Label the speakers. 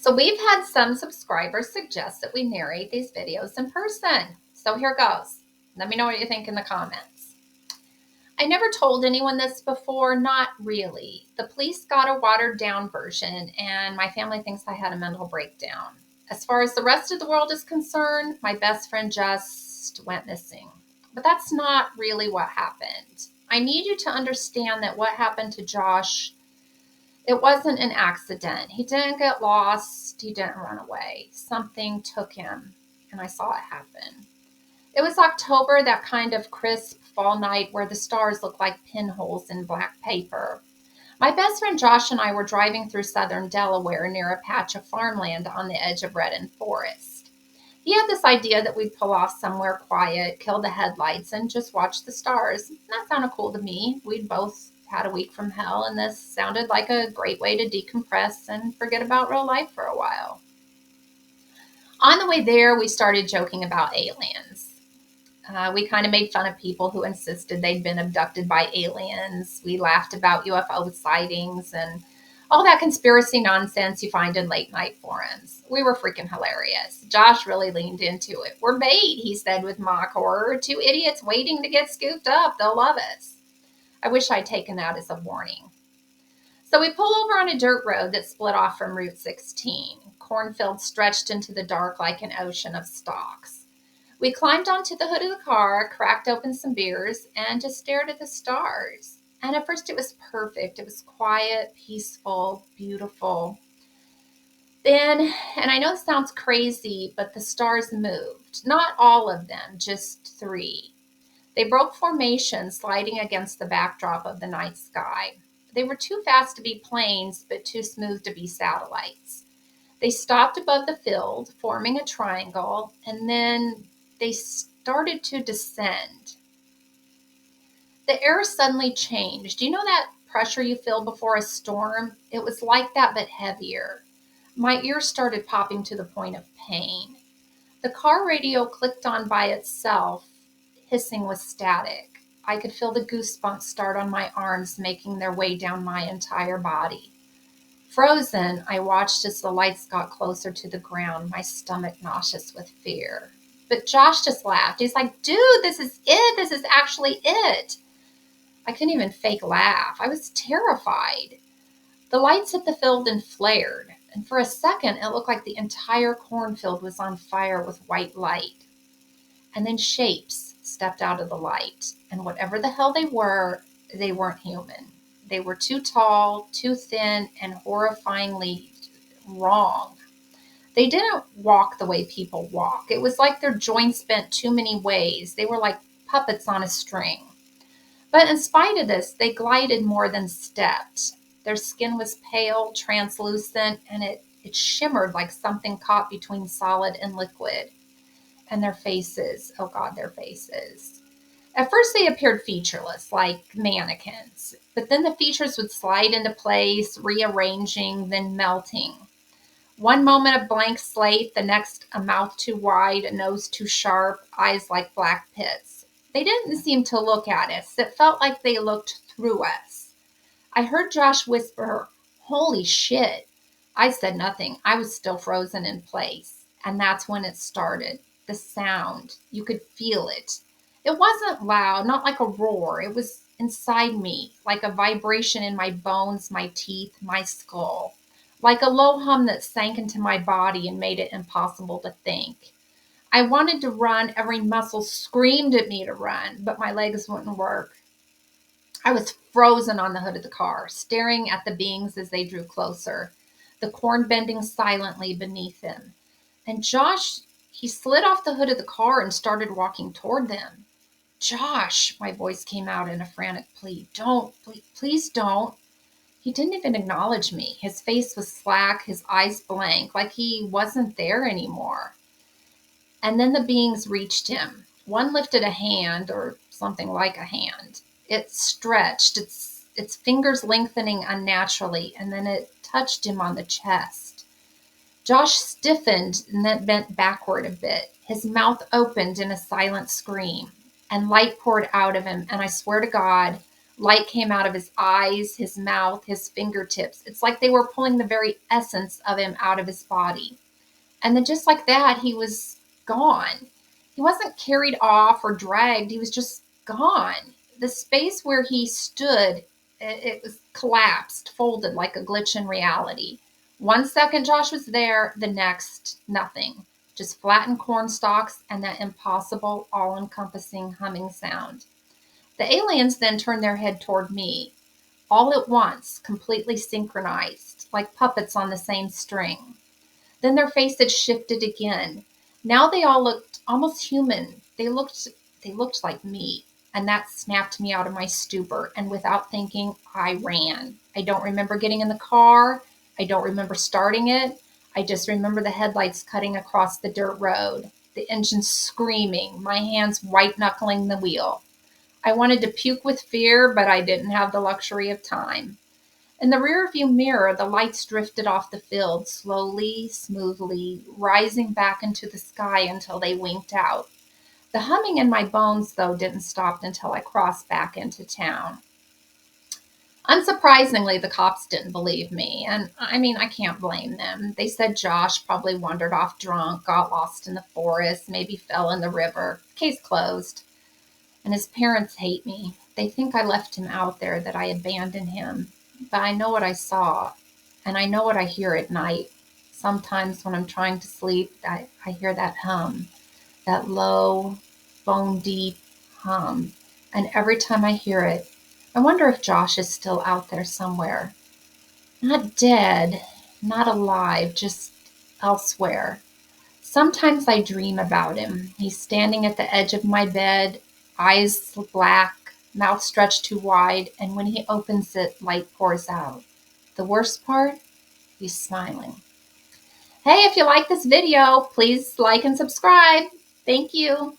Speaker 1: So we've had some subscribers suggest that we narrate these videos in person. So here goes. Let me know what you think in the comments. I never told anyone this before, not really. The police got a watered down version and my family thinks I had a mental breakdown. As far as the rest of the world is concerned, my best friend just went missing. But that's not really what happened. I need you to understand that what happened to Josh, it wasn't an accident. He didn't get lost. He didn't run away. Something took him, and I saw it happen. It was October, that kind of crisp fall night where the stars look like pinholes in black paper. My best friend Josh and I were driving through southern Delaware near a patch of farmland on the edge of Redden Forest. He had this idea that we'd pull off somewhere quiet, kill the headlights, and just watch the stars. That sounded cool to me. We'd both had a week from hell, and this sounded like a great way to decompress and forget about real life for a while. On the way there, we started joking about aliens. We kind of made fun of people who insisted they'd been abducted by aliens. We laughed about UFO sightings and all that conspiracy nonsense you find in late night forums. We were freaking hilarious. Josh really leaned into it. We're bait, he said with mock horror. Two idiots waiting to get scooped up. They'll love us. I wish I'd taken that as a warning. So we pull over on a dirt road that split off from Route 16. Cornfields stretched into the dark like an ocean of stalks. We climbed onto the hood of the car, cracked open some beers, and just stared at the stars. And at first it was perfect. It was quiet, peaceful, beautiful. Then, and I know it sounds crazy, but the stars moved. Not all of them, just 3. They broke formation, sliding against the backdrop of the night sky. They were too fast to be planes, but too smooth to be satellites. They stopped above the field, forming a triangle, and then they started to descend. The air suddenly changed. You know that pressure you feel before a storm? It was like that, but heavier. My ears started popping to the point of pain. The car radio clicked on by itself, hissing with static. I could feel the goosebumps start on my arms, making their way down my entire body. Frozen, I watched as the lights got closer to the ground, my stomach nauseous with fear. But Josh just laughed. He's like, dude, this is it. This is actually it. I couldn't even fake laugh. I was terrified. The lights hit the field and flared, and for a second, it looked like the entire cornfield was on fire with white light. And then shapes stepped out of the light, and whatever the hell they weren't human. They were too tall, too thin, and horrifyingly wrong. They didn't walk the way people walk. It was like their joints bent too many ways. They were like puppets on a string. But in spite of this, they glided more than stepped. Their skin was pale, translucent, and it shimmered like something caught between solid and liquid. And their faces, oh God, their faces. At first they appeared featureless, like mannequins. But then the features would slide into place, rearranging, then melting. One moment a blank slate, the next a mouth too wide, a nose too sharp, eyes like black pits. They didn't seem to look at us. It felt like they looked through us. I heard Josh whisper, "Holy shit." I said nothing. I was still frozen in place. And that's when it started. The sound. You could feel it. It wasn't loud, not like a roar. It was inside me, like a vibration in my bones, my teeth, my skull. Like a low hum that sank into my body and made it impossible to think. I wanted to run. Every muscle screamed at me to run, but my legs wouldn't work. I was frozen on the hood of the car, staring at the beings as they drew closer, the corn bending silently beneath them. And Josh, he slid off the hood of the car and started walking toward them. "Josh," my voice came out in a frantic plea. "Don't, please don't." He didn't even acknowledge me. His face was slack, his eyes blank, like he wasn't there anymore. And then the beings reached him. One lifted a hand, or something like a hand. It stretched, its fingers lengthening unnaturally, and then it touched him on the chest. Josh stiffened and then bent backward a bit. His mouth opened in a silent scream, and light poured out of him, and I swear to God, Light came out of his eyes, his mouth, his fingertips. It's like they were pulling the very essence of him out of his body. And then just like that, he was gone. He wasn't carried off or dragged. He was just gone. The space where he stood, it was collapsed, folded like a glitch in reality. 1 second Josh was there, the next, nothing. Just flattened corn stalks and that impossible, all-encompassing humming sound. The aliens then turned their head toward me, all at once, completely synchronized, like puppets on the same string. Then their faces shifted again. Now they all looked almost human. They looked like me. And that snapped me out of my stupor. And without thinking, I ran. I don't remember getting in the car. I don't remember starting it. I just remember the headlights cutting across the dirt road, the engine screaming, my hands white knuckling the wheel. I wanted to puke with fear, but I didn't have the luxury of time. In the rearview mirror, the lights drifted off the field, slowly, smoothly, rising back into the sky until they winked out. The humming in my bones, though, didn't stop until I crossed back into town. Unsurprisingly, the cops didn't believe me, and I can't blame them. They said Josh probably wandered off drunk, got lost in the forest, maybe fell in the river. Case closed. And his parents hate me. They think I left him out there, that I abandoned him. But I know what I saw, and I know what I hear at night. Sometimes when I'm trying to sleep, I hear that hum, that low, bone-deep hum. And every time I hear it, I wonder if Josh is still out there somewhere. Not dead, not alive, just elsewhere. Sometimes I dream about him. He's standing at the edge of my bed, eyes black, mouth stretched too wide, and when he opens it, light pours out. The worst part? He's smiling. Hey, if you like this video, please like and subscribe. Thank you.